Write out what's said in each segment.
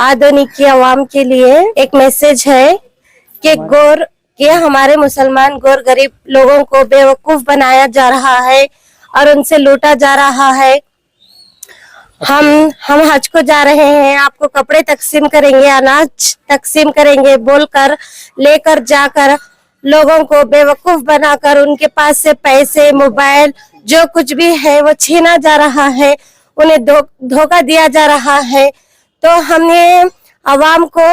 आधुनिक की आवाम के लिए एक मैसेज है कि हमारे मुसलमान गौर गरीब लोगों को बेवकूफ बनाया जा रहा है और उनसे लूटा जा रहा है। हम हज को जा रहे हैं, आपको कपड़े तकसीम करेंगे, अनाज तकसीम करेंगे बोलकर लेकर जाकर लोगों को बेवकूफ बनाकर उनके पास से पैसे, मोबाइल, जो कुछ भी है वो छीना जा रहा है, उन्हें धोखा दिया जा रहा है। तो हम ये अवाम को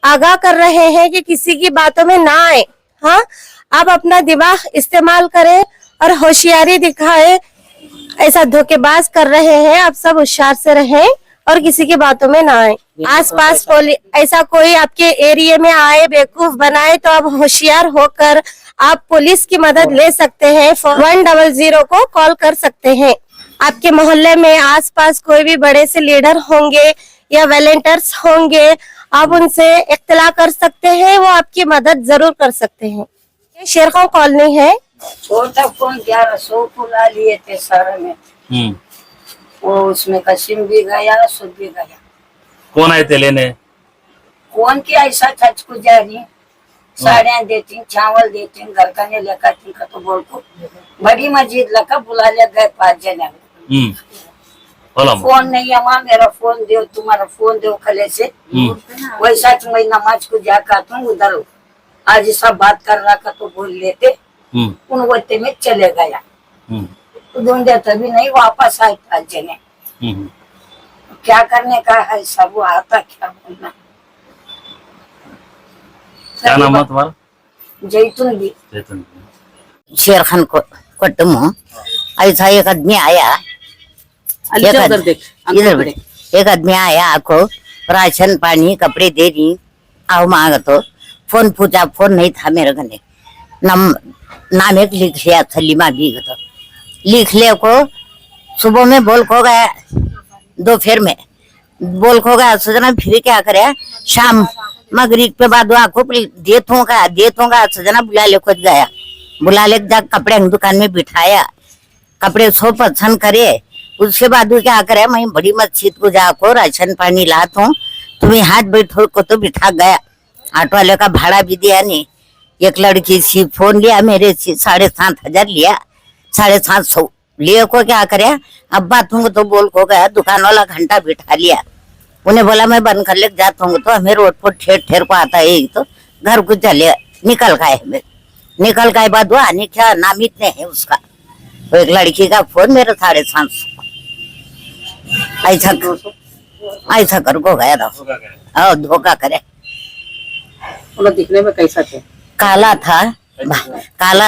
आगाह कर रहे हैं कि किसी की बातों में ना आए। हाँ, आप अपना दिमाग इस्तेमाल करें और होशियारी दिखाएं। ऐसा धोखेबाज कर रहे हैं, आप सब होशियार से रहें और किसी की बातों में ना आए। आसपास ऐसा कोई आपके एरिया में आए बेवकूफ बनाए तो आप होशियार होकर आप पुलिस की मदद ले सकते हैं। 100 को कॉल कर सकते हैं। आपके मोहल्ले में आसपास कोई भी बड़े से लीडर होंगे या वॉलंटियर्स होंगे, आप उनसे इत्तला कर सकते हैं, वो आपकी मदद जरूर कर सकते हैं। ये शेरखां कॉलोनी है। छोटा फोन 1100 को ला लिए थे सारे में। वो उसमें कशिम भी गया, सुध भी गया। कौन आए थे लेने? कौन की ऐसा छच को जा रही, साड़ियाँ देती, चावल देती, घर का नहीं लेकर थी का तो बोल को बड़ी मस्जिद लगा बुला ले गए 5 जने। फोन नहीं है वहाँ, मेरा फोन दो, तुम्हारा फोन दो खले से। वैसा मैं नमाज को जाकर तुम उधर आज सब बात कर रहा का तो बोल लेते, उन वक्त में चले गया। ढूंढे तभी नहीं वापस आए 5 जने। क्या करने का है, सब आता क्या बोलना। क्या नाम है तुम्हारा? जैतून भी। शेर खान को कुटुंब ऐसा एक आदमी आया, इधर एक आदमी आया, आपको राशन पानी कपड़े दे रही आओ मांग तो फोन पूछा, फोन नहीं था मेरे घने। नाम एक लिख लिया सलीमा बीग, तो लिख ले को सुबह में बोल खो गया, दोपहर में बोल खो गया। सोचना फिर क्या करे, शाम मगरिब पे बाद आखो देतूंगा सोचना बुला ले खुद गया, बुला ले जा कपड़े दुकान में बिठाया, कपड़े सो पसंद करे। उसके बाद क्या करे, मैं बड़ी मस्जिद को जाको राशन पानी लाता हूँ, तुम्हें हाथ बैठो को तो बिठा गया। ऑटो वाले का भाड़ा भी दिया नहीं। एक लड़की सी फोन लिया मेरे से 7,500 लिया, 750 लिए को क्या करे, अब बात हूँ तो बोल को गया। दुकान वाला घंटा बिठा लिया, उन्हें बोला मैं बंद कर ले जाता हूँ। तो हमें रोड पर ठेर को आता है, तो घर को चले निकल गए। हमें निकल गए बाद वो आने क्या नाम इतने है उसका, तो एक लड़की का फोन मेरे 750 ऐसा कर को गया था। धोखा करे। दिखने में कैसा थे? काला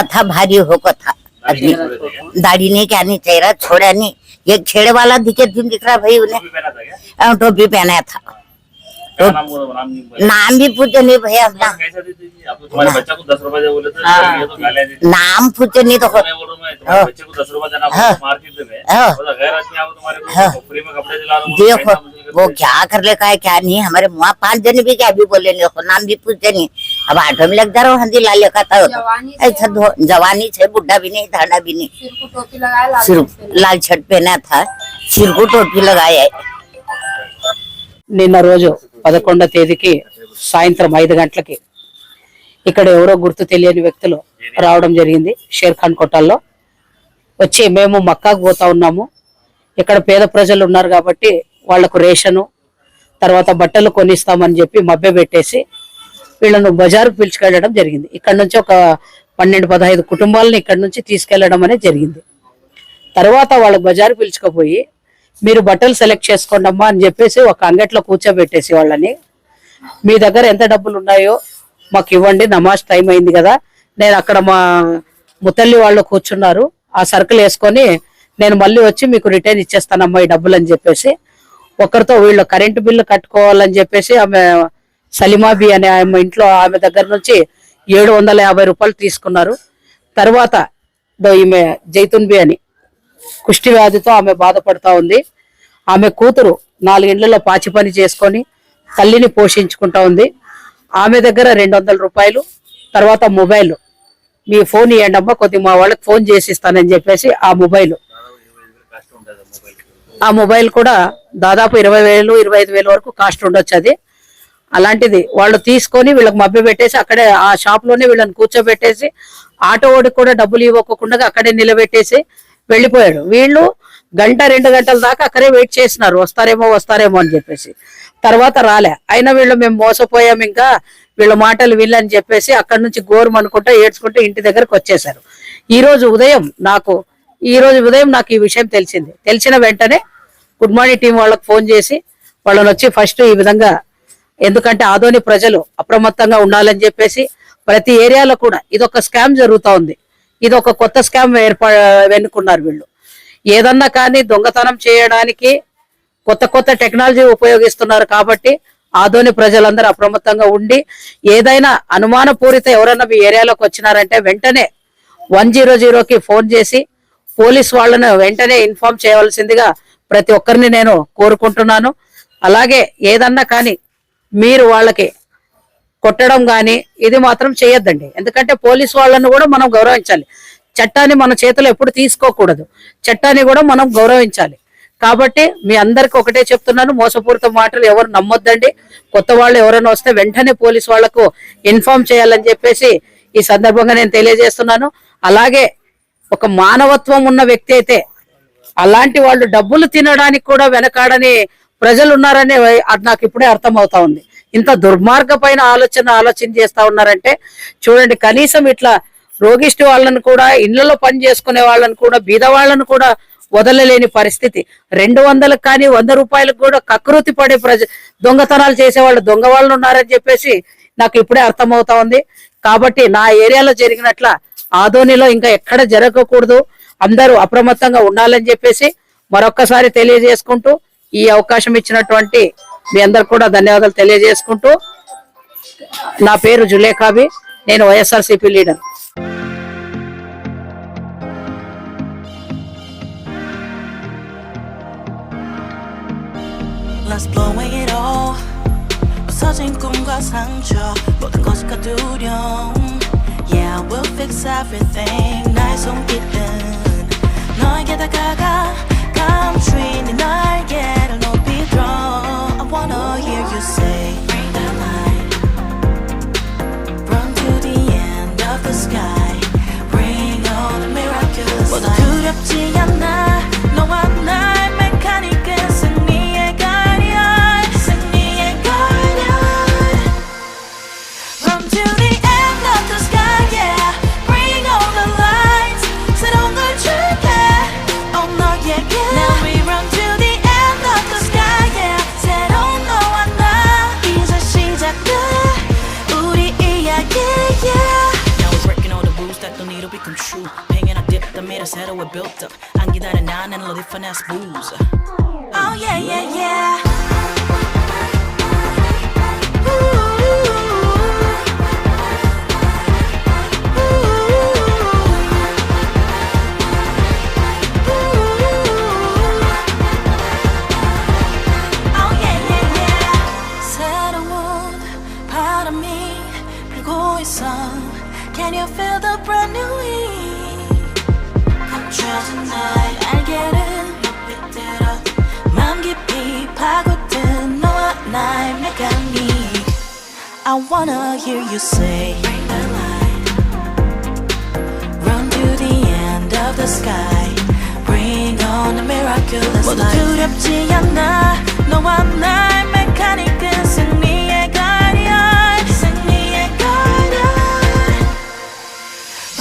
था भारी होकर था, दाढ़ी नहीं क्या नहीं, चेहरा छोड़ा नहीं, एक छेड़े वाला दिख रहा भाई, उन्हें टोपी पहना था। तो नाम भी पूछे नहीं भैया अपना, बच्चा को 10 रुपए बोले थे, नाम पूछे नहीं तो बच्चे को 10 रुपए देना मार्केट में, गैर आदमी आपको तुम्हारे फ्री में कपड़े दिला रहा। देखो वो क्या कर ले का है क्या नहीं। हमारे मुआ 5 जने भी क्या भी बोले नहीं, नाम भी पूछे नहीं। अब ऑटो में लग जा रहा हूँ, हंदी लाल लेकर था ऐसा जवानी से, बुढ़ा भी नहीं, धाना भी नहीं, सिर लाल शर्ट पहना था, सिर को टोपी लगाया। నిన్న రోజు 11వ తేదీకి సాయంత్రం 5 గంటలకి ఇక్కడ ఎవరో గుర్తు తెలియని వ్యక్తులు రావడం జరిగింది షేర్ ఖాన్ కోటల్లో. వచ్చి మేము మక్కాకు పోతా ఉన్నాము, ఇక్కడ పేద ప్రజలు ఉన్నారు కాబట్టి వాళ్లకు రేషను తర్వాత బట్టలు కొనిస్తామని చెప్పి మభ్య పెట్టేసి వీళ్ళను బజారుకు పిలుచుకెళ్లడం జరిగింది. ఇక్కడ నుంచి ఒక 12-15 కుటుంబాలను ఇక్కడ నుంచి తీసుకెళ్లడం అనేది జరిగింది. తర్వాత వాళ్ళ బజారు పిలుచుకుపోయి మీరు బట్టలు సెలెక్ట్ చేసుకోండి అమ్మా అని చెప్పేసి ఒక అంగట్లో కూర్చోబెట్టేసి వాళ్ళని, మీ దగ్గర ఎంత డబ్బులు ఉన్నాయో మాకు ఇవ్వండి, నమాజ్ టైం అయింది కదా, నేను అక్కడ మా ముతల్లి వాళ్ళు కూర్చున్నారు, ఆ సర్కిల్ వేసుకొని నేను మళ్ళీ వచ్చి మీకు రిటర్న్ ఇచ్చేస్తానమ్మా ఈ డబ్బులు అని చెప్పేసి ఒకరితో వీళ్ళు కరెంటు బిల్లు కట్టుకోవాలని చెప్పేసి ఆమె సలీమాబి అనే ఆమె ఇంట్లో ఆమె దగ్గర నుంచి 750 రూపాయలు తీసుకున్నారు. తర్వాత ఈమె జైతున్ బి అని కుష్టి వ్యాధితో ఆమె బాధపడతా ఉంది. ఆమె కూతురు 4 ఇండ్లలో పాచి పని చేసుకొని తల్లిని పోషించుకుంటా ఉంది. ఆమె దగ్గర 200 రూపాయలు, తర్వాత మొబైల్, మీ ఫోన్ ఇవ్వండి అమ్మా కొద్ది మా వాళ్ళకి ఫోన్ చేసి ఇస్తానని చెప్పేసి ఆ మొబైల్ ఆ మొబైల్ కూడా దాదాపు 20,000 25,000 వరకు కాస్ట్ ఉండొచ్చు అది. అలాంటిది వాళ్ళు తీసుకొని వీళ్ళకి మభ్య పెట్టేసి అక్కడే ఆ షాప్ లోనే వీళ్ళని కూర్చోబెట్టేసి ఆటో ఓడికి కూడా డబ్బులు ఇవ్వకుండా అక్కడే నిలబెట్టేసి వెళ్ళిపోయాడు. వీళ్ళు 1-2 గంటల దాకా అక్కడే వెయిట్ చేసినారు, వస్తారేమో అని చెప్పేసి. తర్వాత రాలే. అయినా మేము మోసపోయాం, ఇంకా వీళ్ళ మాటలు వీళ్ళని చెప్పేసి అక్కడి నుంచి గోరం అనుకుంటా ఏడ్చుకుంటూ ఇంటి దగ్గరకు వచ్చేసారు. ఈ రోజు ఉదయం నాకు ఈ విషయం తెలిసింది. తెలిసిన వెంటనే గుడ్ మార్నింగ్ టీం వాళ్ళకి ఫోన్ చేసి వాళ్ళని వచ్చి ఫస్ట్ ఈ విధంగా, ఎందుకంటే ఆదోని ప్రజలు అప్రమత్తంగా ఉండాలని చెప్పేసి ప్రతి ఏరియాలో కూడా ఇదొక స్కామ్ జరుగుతూ ఉంది. ఇది ఒక కొత్త స్కామ్ వెనుకున్నారు వీళ్ళు. ఏదన్నా కానీ దొంగతనం చేయడానికి కొత్త టెక్నాలజీ ఉపయోగిస్తున్నారు. కాబట్టి ఆదోని ప్రజలందరూ అప్రమత్తంగా ఉండి ఏదైనా అనుమానపూరిత ఎవరైనా మీ ఏరియాలోకి వచ్చినారంటే వెంటనే 100కి ఫోన్ చేసి పోలీస్ వాళ్ళను వెంటనే ఇన్ఫార్మ్ చేయవలసిందిగా ప్రతి ఒక్కరిని నేను కోరుకుంటున్నాను. అలాగే ఏదన్నా కానీ మీరు వాళ్ళకి కొట్టడం కానీ ఇది మాత్రం చేయొద్దండి. ఎందుకంటే పోలీస్ వాళ్ళను కూడా మనం గౌరవించాలి. చట్టాన్ని మన చేతిలో ఎప్పుడు తీసుకోకూడదు. చట్టాన్ని కూడా మనం గౌరవించాలి. కాబట్టి మీ అందరికి ఒకటే చెప్తున్నాను, మోసపూరిత మాటలు ఎవరు నమ్మొద్దండి. కొత్త వాళ్ళు ఎవరైనా వస్తే వెంటనే పోలీస్ వాళ్లకు ఇన్ఫార్మ్ చేయాలని చెప్పేసి ఈ సందర్భంగా నేను తెలియజేస్తున్నాను. అలాగే ఒక మానవత్వం ఉన్న వ్యక్తి అయితే అలాంటి వాళ్ళు డబ్బులు తినడానికి కూడా వెనకాడని ప్రజలు ఉన్నారని అది నాకు ఇప్పుడే అర్థమవుతా ఉంది. ఇంత దుర్మార్గపైన ఆలోచన చేస్తా ఉన్నారంటే చూడండి. కనీసం ఇట్లా రోగిష్టి వాళ్ళను కూడా, ఇళ్లలో పని చేసుకునే వాళ్ళను కూడా, బీద వాళ్ళను కూడా వదలలేని పరిస్థితి. 200 కానీ 100 రూపాయలకు కూడా కకృతి పడే దొంగతనాలు చేసేవాళ్ళు దొంగ వాళ్ళు ఉన్నారని చెప్పేసి నాకు ఇప్పుడే అర్థమవుతా ఉంది. కాబట్టి నా ఏరియాలో జరిగినట్ల ఆదోనిలో ఇంకా ఎక్కడ జరగకూడదు, అందరూ అప్రమత్తంగా ఉండాలని చెప్పేసి మరొక్కసారి తెలియజేసుకుంటూ ఈ అవకాశం ఇచ్చినటువంటి మీ అందరు కూడా ధన్యవాదాలు తెలియజేసుకుంటూ, నా పేరు జులేఖాబి, నేను YSRCP leader. Let's blow it all. 부서진 꿈과 상처 모든 것이 두려움. Yeah, we'll fix everything. 나의 손길은 너에게 다가가. Come tree 네 날개를 높이 draw. I wanna hear you say bring the light. Run to the end of the sky. Bring all the miraculous light. 모두 두렵지 않아. 너와 나의 메카닉은 승리의 guardian. 승리의 guardian. Run to the end of the sky, yeah. Bring all the lights. 새로운 걸 줄게. Oh 너에게. Now we run to the end of the sky, yeah. 새로운 너와 나 이제 시작돼. 우리 이야기, yeah. Now we're breaking all the rules that don't need to become true. Hanging up dip the mirror set we built up. 안 기다려 난 and live finesse booze. Oh yeah, yeah, yeah. Can you feel the brand new heat? Control tonight. 알게를 높이 들어 마음 깊이 파고든 너와 나의 메카닉. I wanna hear you say bring the light. Run to the end of the sky. Bring on the miraculous light. 모두 두렵지 않아. 너와 나의 메카닉은 승리의 guardian. 승리의 guardian.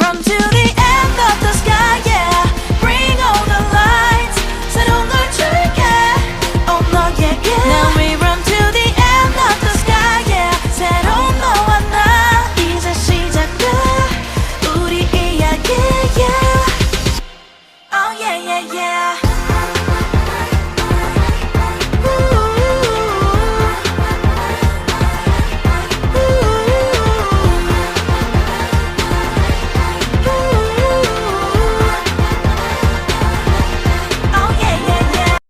Run to the end of the sky, yeah. Bring all the lights. 새로운 걸 줄게. Oh 너에게. Now we run to the end of the sky, yeah. 새로운 너와 나 이제 시작돼. 우리 이야기, yeah. Oh yeah, yeah, yeah.